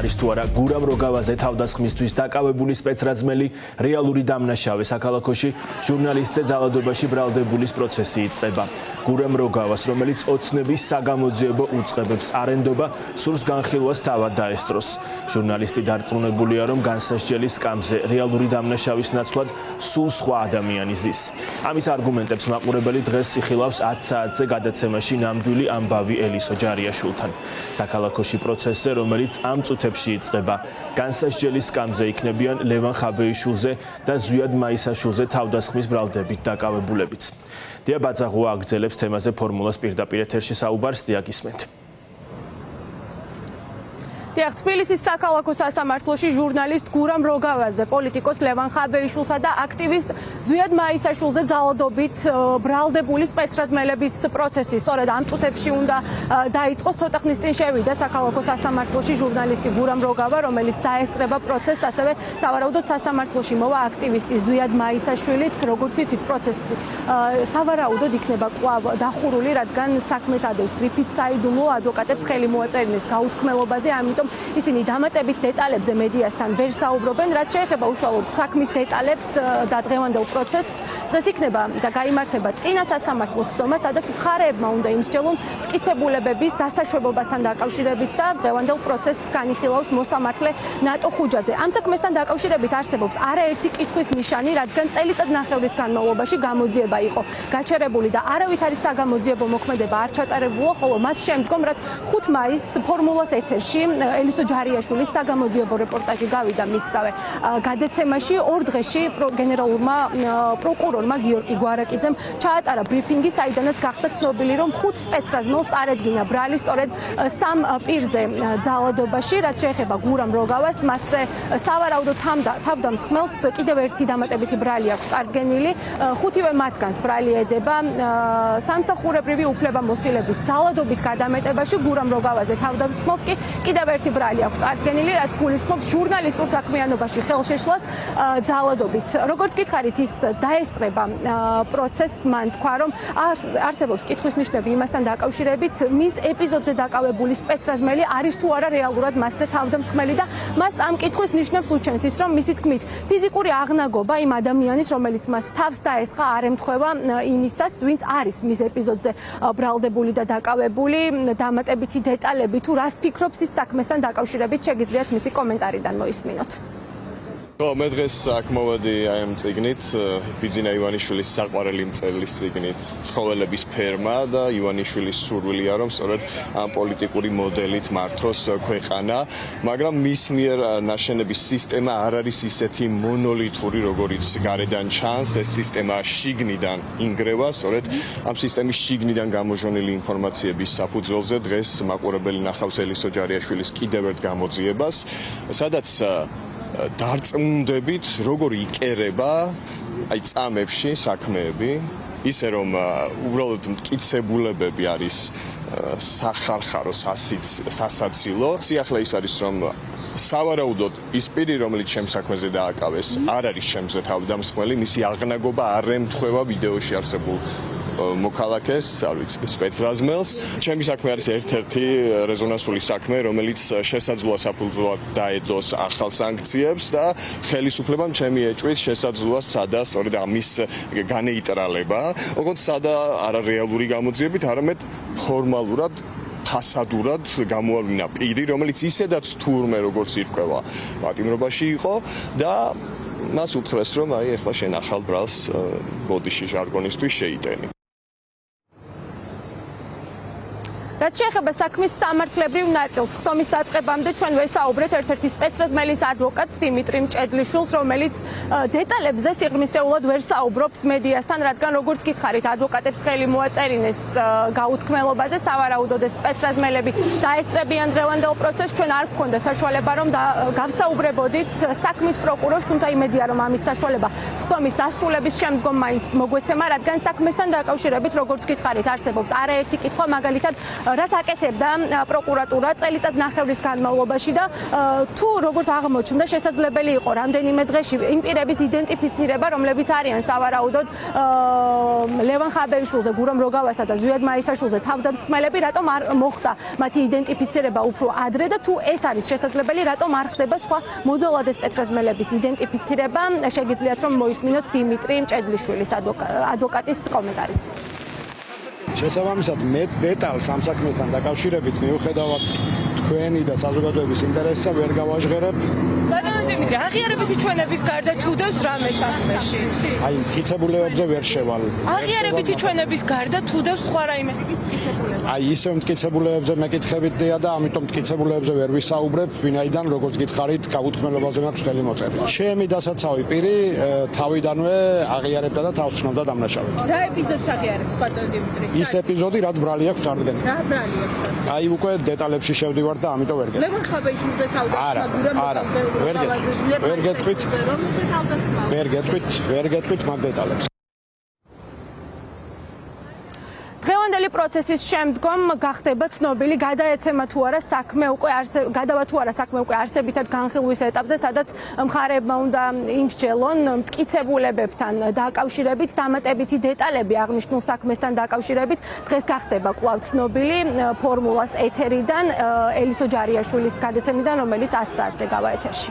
არის თუ არა გურამ როგავაზე თავდასხმისთვის დაკავებული სპეცრაზმელი რეალური დამნაშავე საქალაქოში ჟურნალისტზე ძალადობაში ბრალდებულის პროცესი იწყება. გურამ როგავას, რომელიც ოცნების საგამოძიებო უწყებებს არენდობა, სურს განხილვას თავად დაესწროს. ჟურნალისტი დარწმუნებულია, რომ განსასჯელის სკამზე რეალური დამნაშავის ნაცვლად სულ სხვა ადამიანი ზის. ამის არგუმენტებს მაყურებელი დღეს იხილავს 10 საათზე გადაცემაში ნამდვილი ამბავი ელისო ჯარიაშვილთან. საქალაქოში პროცესზე, რომელიც ამ წუთებში იწყება. განსასჯელის სკამზე იქნებიან ლევან ხაბეიშვილზე და ზვიად მაისაშვილზე თავდასხმის ბრალდებით დაკავებულებიც. დია ბაძაღუა აგრძელებს თემაზე ფორმულას პირდაპირ ეთერში საუბარს, დიაგისმენთ. თბილისის საქალაქო სასამართლოში ჟურნალისტ გურამ როგავაზე, პოლიტიკოს ლევან ხაბეიშვილსა და აქტივისტ ზვიად მაისაშვილზე ძალადობით ბრალდებული სპეცრაზმელების პროცესი. სწორედ ამ წუთებში უნდა დაიწყოს. ცოტა ხნის წინ შევიდა საქალაქო სასამართლოში ჟურნალისტი გურამ როგავა, რომელიც დაესწრება პროცესს, ასევე სავარაუდოდ სასამართლოში მოვა აქტივისტი ზვიად მაისაშვილიც. როგორც იცით, პროცესი სავარაუდოდ იქნება კვლავ დახურული, რადგან საქმეს ადევს გრიფით საიდუმლო ადვოკატებს ხელი მოაწერინეს გაუთქმელობაზე, ამიტომ ისინი დამატებით დეტალებზე მედიასთან ვერ საუბრობენ, რაც შეეხება უშუალოდ საქმის დეტალებს და დღევანდელ პროცესს. დღეს იქნება და გაიმართება წინა სასამართლოს ხდომა, სადაც მხარეებმა უნდა იმსჯელონ მტკიცებულებების დასაშვებობასთან დაკავშირებით და დღევანდელ პროცესს განიხილავს მოსამართლე ნატო ხუჯაძე. ამ საქმესთან დაკავშირებით არსებობს არაერთი კითხვის ნიშანი, რადგან წელიწადნახევრის განმავლობაში გამოძიება იყო გაჩერებული და არავითარი საგამოძიებო მოქმედება არ ჩატარებულა, ხოლო მას შემდგომ, რაც 5 მაისს ფორმულას ეთერში ელისო ჯარიაშვილის საგამოძიებო რეპორტაჟი გავიდა მისსავე გადაცემაში, 2 დღეში გენერალურმა პროკურორმა გიორგი გვარაკიძემ ჩაატარა ბრიფინგი, საიდანაც გახდა ცნობილი, რომ 5 სპეცრაზმელს წარედგინა ბრალი სწორედ 3 პირზე ძალადობაში, რაც შეეხება გურამ როგავას, მასზე სავარაუდოდ თავდამსხმელს კიდევ ერთი დამატებითი ბრალი აქვს წარდგენილი, 5-ვე მათგანს ბრალი ედება სამსახურებრივი უფლებამოსილების ძალადობით გადამეტებაში. გურამ როგავაზე თავდამსხმელს კი კიდევ ერთი ბრალი აქვს წარდგენილი, რაც გულისხმობს ჟურნალისტურ საქმიანობაში ხელშეშლას ძალადობით. როგორც გითხარით, ის დაესწრება პროცესს, მან თქვა, რომ არსებობს კითხვის ნიშნები იმასთან დაკავშირებით, მის ეპიზოდზე დაკავებული სპეცრაზმელი არის თუ არა რეალურად მასზე თავდამსხმელი და მას ამ კითხვის ნიშნებს უჩენს ის, რომ მისი თქმით, ფიზიკური აღნაგობა იმ ადამიანის, რომელიც მას თავს დაესხა, არ ემთხვევა იმისას, ვინც არის მის ეპიზოდზე ბრალდებული და დაკავებული. დამატებითი დეტალები თუ რას ფიქრობს ის საქმესთან დაკავშირებით, შეგიძლიათ მისი კომენტარიდან მოისმინოთ. მე დღეს აქ მოვედი აი ამ წიგნით, ბიძინა ივანიშვილის საყვარელი მწერლის წიგნით, ცხოველების ფერმა და ივანიშვილის სურვილია, რომ სწორედ ამ პოლიტიკური მოდელით მართოს ქვეყანა, მაგრამ მის მიერ ნაშენების სისტემა არ არის ისეთი მონოლითური, როგორიც გარედან ჩანს. ეს სისტემა შიგნიდან ინგრევა, სწორედ ამ სისტემის შიგნიდან გამოჟონილი ინფორმაციების საფუძველზე დღეს მაყურებელი ნახავს ელისო ჯარიაშვილის კიდევ ერთ გამოძიებას, სადაც დარწმუნდებით, როგორ იყერება აი წამებში საქმეები, ისე რომ უბრალოდ მტკიცებულებები არის სახარხარო, სასაცილო. სიახლე ის არის, რომ სავარაუდოდ ის პირი, რომელიც ჩემს საქმეზე დააკავეს, არ არის ჩემზე თავდამსხმელი, მისი აღნაგობა არ ემთხვევა ვიდეოში არსებულ მოქალაქეს, არ ვიცი, სპეცრაზმელს. ჩემი საქმე არის ერთ-ერთი რეზონანსული საქმე, რომელიც შესაძლოა საფუძვლად დაედოს ახალ სანქციებს და ხელისუფლებამ ჩემი ეჭვით შესაძლოა სადა სწორედ ამის განეიტრალება. ოღონდ სადა არა რეალური გამოძიებით, არამედ ფორმალურად ფასადურად გამოავლინა პირი, რომელიც ისედაც თურმე როგორც ირკვევა პატიმრობაში იყო და მას უთხრეს, რომ აი ახლა შენ ახალ ბრალს ბოდიში ჟარგონისთვის შეიტენი. რაც შეეხება საქმის სამართლებრივ ნაწილს, ხდომის დაწყებამდე ჩვენ ვესაუბრეთ ერთ-ერთი სპეცრაზმელის ადვოკატს დიმიტრი მჭედლიშვილს, რომელიც დეტალებზე სიღრმისეულად ვერ საუბრობს მედიასთან, რადგან როგორც გითხარით, ადვოკატებს ხელი მოაწერინეს გაუთქმელობაზე, სავარაუდოდ ეს სპეცრაზმელები დაესწრებიან დღევანდელ პროცესს. ჩვენ არ გვქონდა საშუალება, რომ გავსაუბრებოდით საქმის პროკურორს, თუმცა იმედია, რომ ამის საშუალება ხდომის დასრულების შემდგომ მაინც მოგვეცემა, რადგან საქმესთან დაკავშირებით, როგორც გითხარით, არსებობს არაერთი კითხვა, მაგალითად რას აკეთებდა პროკურატურა წელიწად ნახევრის განმავლობაში და თუ როგორც აღმოჩნდა შესაძლებელი იყო რამდენიმე დღეში იმ პირების იდენტიფიცირება, რომლებიც არიან სავარაუდოდ ლევან ხაბერიშვილზე, გურამ როგავასა და ზვიად მაისაშვილზე თავდამსხმელები, რატომ არ მოხდა მათი იდენტიფიცირება უფრო ადრე და თუ ეს არის შესაძლებელი, რატომ არ ხდება სხვა მოძალადე სპეცრაზმელების იდენტიფიცირება? შეგიძლიათ რომ მოისმინოთ დიმიტრი მჭედლიშვილის ადვოკატის კომენტარიც. შესაბამისად, მეტ დეტალს ამ საქმესთან დაკავშირებით მიუხედავად თქვენი და საზოგადოების ინტერესსა ვერ გავაჟღერებ. ბატონო დიმიტრი, აღიარებითი ჩვენების გარდა თუ დევს რამე საქმეში? აი, მტკიცებულებებზე ვერ შევალ. აღიარებითი ჩვენების გარდა თუ დევს სხვა რაიმე ტიპის მტკიცებულება? აი, ისევ მტკიცებულებებზე მეკითხებითია და ამიტომ მტკიცებულებებზე ვერ ვისაუბრებ, ვინაიდან როგორც გითხარით, გაუთქმელობაზე მაქვს ხელი მოწერილი. ჩემი დასაცავი პირი თავიდანვე აღიარებდა და თავს ცნობდა დამნაშავედ. რა ეპიზოდს აღიარებს ბატონო დიმიტრი? ის ეპიზოდი, რაც ბრალი აქვს წარდგენა. რა ბრალი აქვს? აი, უკვე დეტალებში შევდივარ და ამიტომ ვერ გეტყვით. ლევან ხაბეიშვილზე თავდასხმა, გურამ არა, ვერ გეტყვით. ვერ გეტყვით მაგ დეტალებს. დღევანდელი პროცესის შემდგომ გახდება ცნობილი, გადაეცემა თუ არა საქმე უკვე არსებითად განხილვის ეტაპზე, სადაც მხარეებმა უნდა იმსჯელონ მტკიცებულებებთან დაკავშირებით, დამატებითი დეტალები აღნიშნულ საქმესთან დაკავშირებით. დღეს გახდება კვლავ ცნობილი ფორმულას ეთერიდან ელისო ჯარიაშვილის გადაცემიდან, რომელიც 10 საათზე გავა ეთერში.